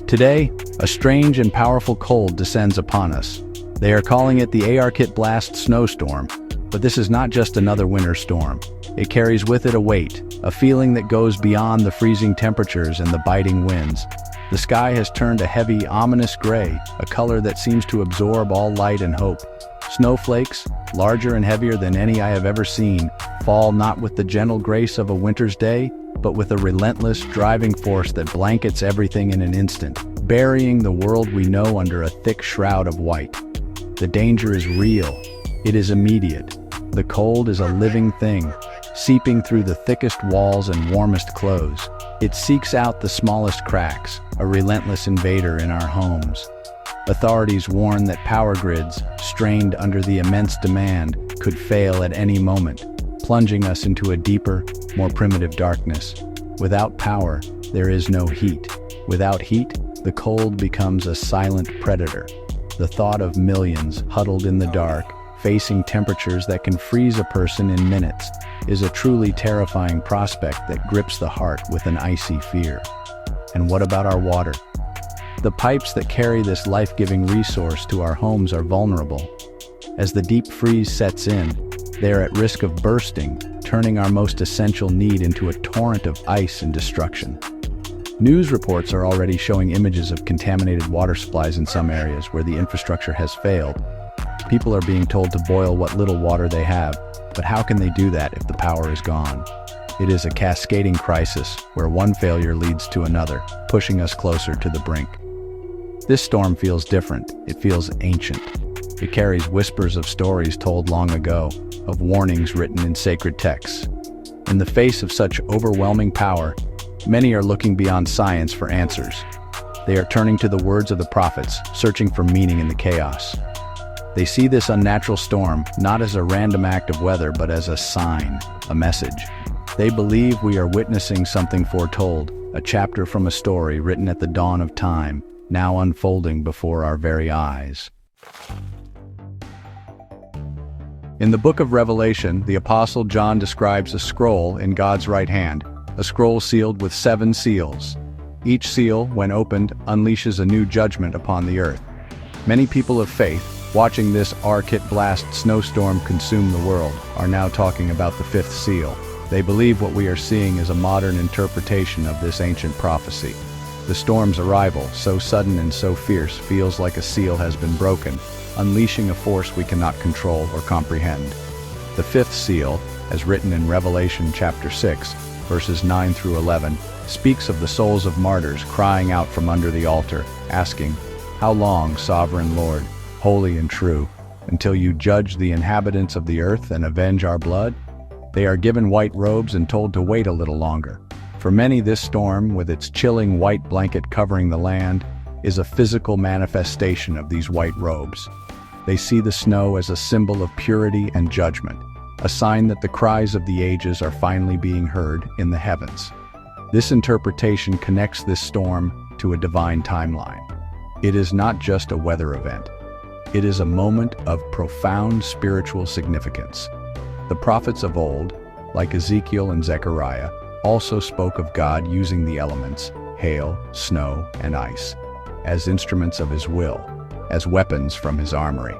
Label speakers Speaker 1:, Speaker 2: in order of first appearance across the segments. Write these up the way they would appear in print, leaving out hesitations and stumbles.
Speaker 1: Today, a strange and powerful cold descends upon us. They are calling it the Arctic blast snowstorm, but this is not just another winter storm. It carries with it a weight, a feeling that goes beyond the freezing temperatures and the biting winds. The sky has turned a heavy, ominous gray, a color that seems to absorb all light and hope. Snowflakes, larger and heavier than any I have ever seen, fall not with the gentle grace of a winter's day, but with a relentless, driving force that blankets everything in an instant, burying the world we know under a thick shroud of white. The danger is real. It is immediate. The cold is a living thing, seeping through the thickest walls and warmest clothes. It seeks out the smallest cracks, a relentless invader in our homes. Authorities warn that power grids, strained under the immense demand, could fail at any moment, plunging us into a deeper, more primitive darkness. Without power, there is no heat. Without heat, the cold becomes a silent predator. The thought of millions huddled in the dark, facing temperatures that can freeze a person in minutes, is a truly terrifying prospect that grips the heart with an icy fear. And what about our water? The pipes that carry this life-giving resource to our homes are vulnerable. As the deep freeze sets in, they are at risk of bursting, turning our most essential need into a torrent of ice and destruction. News reports are already showing images of contaminated water supplies in some areas where the infrastructure has failed. People are being told to boil what little water they have, but how can they do that if the power is gone? It is a cascading crisis where one failure leads to another, pushing us closer to the brink. This storm feels different. It feels ancient. It carries whispers of stories told long ago, of warnings written in sacred texts. In the face of such overwhelming power, many are looking beyond science for answers. They are turning to the words of the prophets, searching for meaning in the chaos. They see this unnatural storm not as a random act of weather, but as a sign, a message. They believe we are witnessing something foretold, a chapter from a story written at the dawn of time, now unfolding before our very eyes. In the book of Revelation, the Apostle John describes a scroll in God's right hand, a scroll sealed with 7 seals. Each seal, when opened, unleashes a new judgment upon the earth. Many people of faith, watching this Arctic blast snowstorm consume the world, are now talking about the 5th seal. They believe what we are seeing is a modern interpretation of this ancient prophecy. The storm's arrival, so sudden and so fierce, feels like a seal has been broken, unleashing a force we cannot control or comprehend. The 5th seal, as written in Revelation chapter 6, verses 9 through 11, speaks of the souls of martyrs crying out from under the altar, asking, "How long, sovereign Lord, holy and true, until you judge the inhabitants of the earth and avenge our blood?" They are given white robes and told to wait a little longer. For many, this storm, with its chilling white blanket covering the land, is a physical manifestation of these white robes. They see the snow as a symbol of purity and judgment, a sign that the cries of the ages are finally being heard in the heavens. This interpretation connects this storm to a divine timeline. It is not just a weather event. It is a moment of profound spiritual significance. The prophets of old, like Ezekiel and Zechariah, also spoke of God using the elements, hail, snow, and ice, as instruments of his will, as weapons from his armory.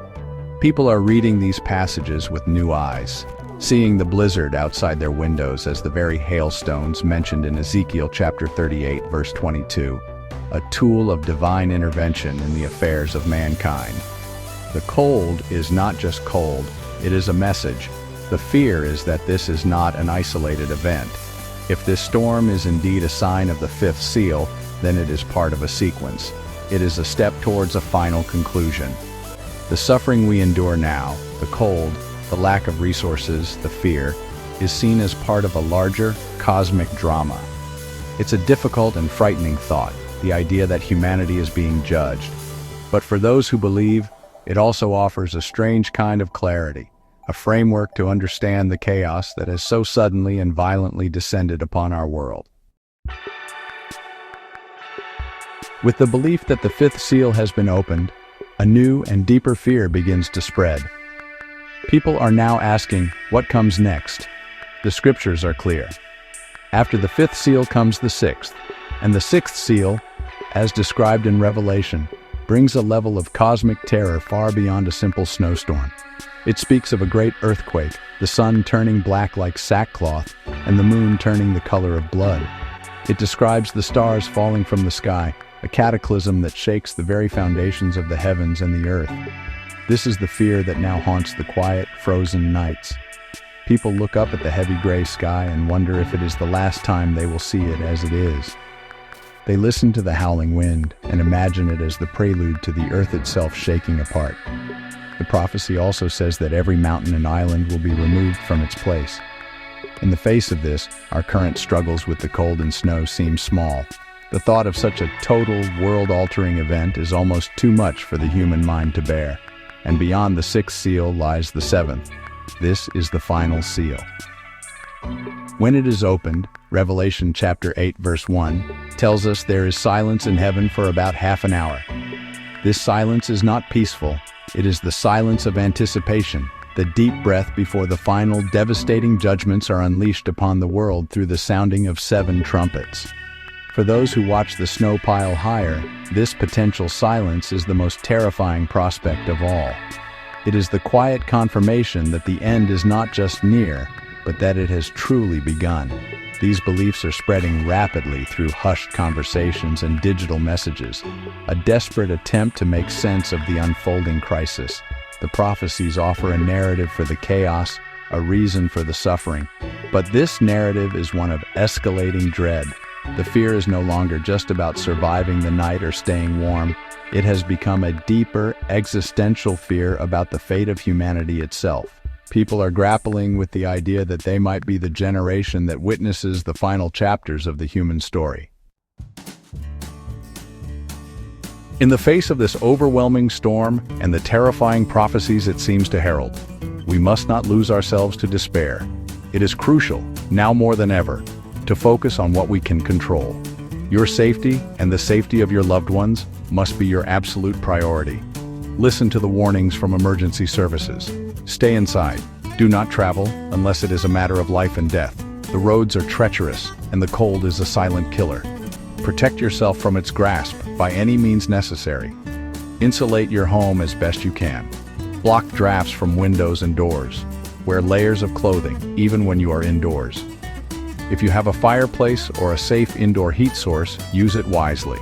Speaker 1: People are reading these passages with new eyes, seeing the blizzard outside their windows as the very hailstones mentioned in Ezekiel chapter 38, verse 22, a tool of divine intervention in the affairs of mankind. The cold is not just cold, it is a message. The fear is that this is not an isolated event. If this storm is indeed a sign of the 5th seal, then it is part of a sequence. It is a step towards a final conclusion. The suffering we endure now, the cold, the lack of resources, the fear, is seen as part of a larger, cosmic drama. It's a difficult and frightening thought, the idea that humanity is being judged. But for those who believe, it also offers a strange kind of clarity, a framework to understand the chaos that has so suddenly and violently descended upon our world. With the belief that the 5th seal has been opened, a new and deeper fear begins to spread. People are now asking, what comes next? The scriptures are clear. After the fifth seal comes the sixth, and the sixth seal, as described in Revelation, brings a level of cosmic terror far beyond a simple snowstorm. It speaks of a great earthquake, the sun turning black like sackcloth, and the moon turning the color of blood. It describes the stars falling from the sky, a cataclysm that shakes the very foundations of the heavens and the earth. This is the fear that now haunts the quiet, frozen nights. People look up at the heavy gray sky and wonder if it is the last time they will see it as it is. They listen to the howling wind and imagine it as the prelude to the earth itself shaking apart. The prophecy also says that every mountain and island will be removed from its place. In the face of this, our current struggles with the cold and snow seem small. The thought of such a total, world-altering event is almost too much for the human mind to bear. And beyond the sixth seal lies the seventh. This is the final seal. When it is opened, Revelation chapter 8 verse 1 tells us there is silence in heaven for about half an hour. This silence is not peaceful. It is the silence of anticipation, the deep breath before the final devastating judgments are unleashed upon the world through the sounding of 7 trumpets. For those who watch the snow pile higher, this potential silence is the most terrifying prospect of all. It is the quiet confirmation that the end is not just near, but that it has truly begun. These beliefs are spreading rapidly through hushed conversations and digital messages, a desperate attempt to make sense of the unfolding crisis. The prophecies offer a narrative for the chaos, a reason for the suffering. But this narrative is one of escalating dread. The fear is no longer just about surviving the night or staying warm. It has become a deeper, existential fear about the fate of humanity itself. People are grappling with the idea that they might be the generation that witnesses the final chapters of the human story. In the face of this overwhelming storm and the terrifying prophecies it seems to herald, we must not lose ourselves to despair. It is crucial, now more than ever, to focus on what we can control. Your safety and the safety of your loved ones must be your absolute priority. Listen to the warnings from emergency services. Stay inside. Do not travel unless it is a matter of life and death. The roads are treacherous, and the cold is a silent killer. Protect yourself from its grasp by any means necessary. Insulate your home as best you can. Block drafts from windows and doors. Wear layers of clothing, even when you are indoors. If you have a fireplace or a safe indoor heat source, use it wisely.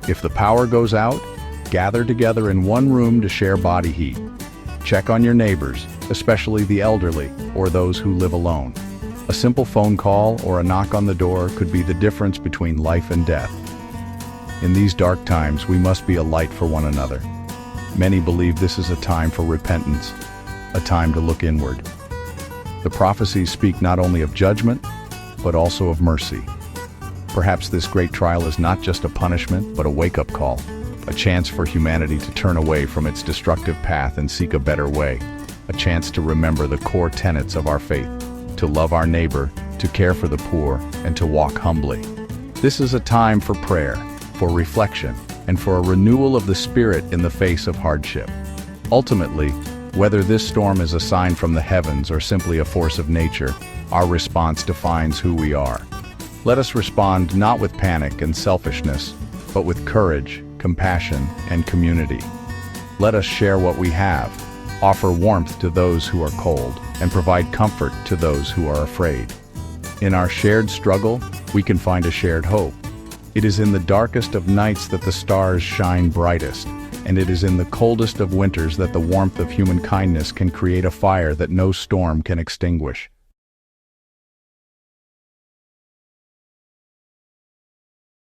Speaker 1: If the power goes out, gather together in one room to share body heat. Check on your neighbors, especially the elderly or those who live alone. A simple phone call or a knock on the door could be the difference between life and death. In these dark times, we must be a light for one another. Many believe this is a time for repentance, a time to look inward. The prophecies speak not only of judgment, but also of mercy. Perhaps this great trial is not just a punishment, but a wake-up call, a chance for humanity to turn away from its destructive path and seek a better way, a chance to remember the core tenets of our faith, to love our neighbor, to care for the poor, and to walk humbly. This is a time for prayer, for reflection, and for a renewal of the spirit in the face of hardship. Ultimately, whether this storm is a sign from the heavens or simply a force of nature, our response defines who we are. Let us respond not with panic and selfishness, but with courage, compassion, and community. Let us share what we have, offer warmth to those who are cold, and provide comfort to those who are afraid. In our shared struggle, we can find a shared hope. It is in the darkest of nights that the stars shine brightest, and it is in the coldest of winters that the warmth of human kindness can create a fire that no storm can extinguish.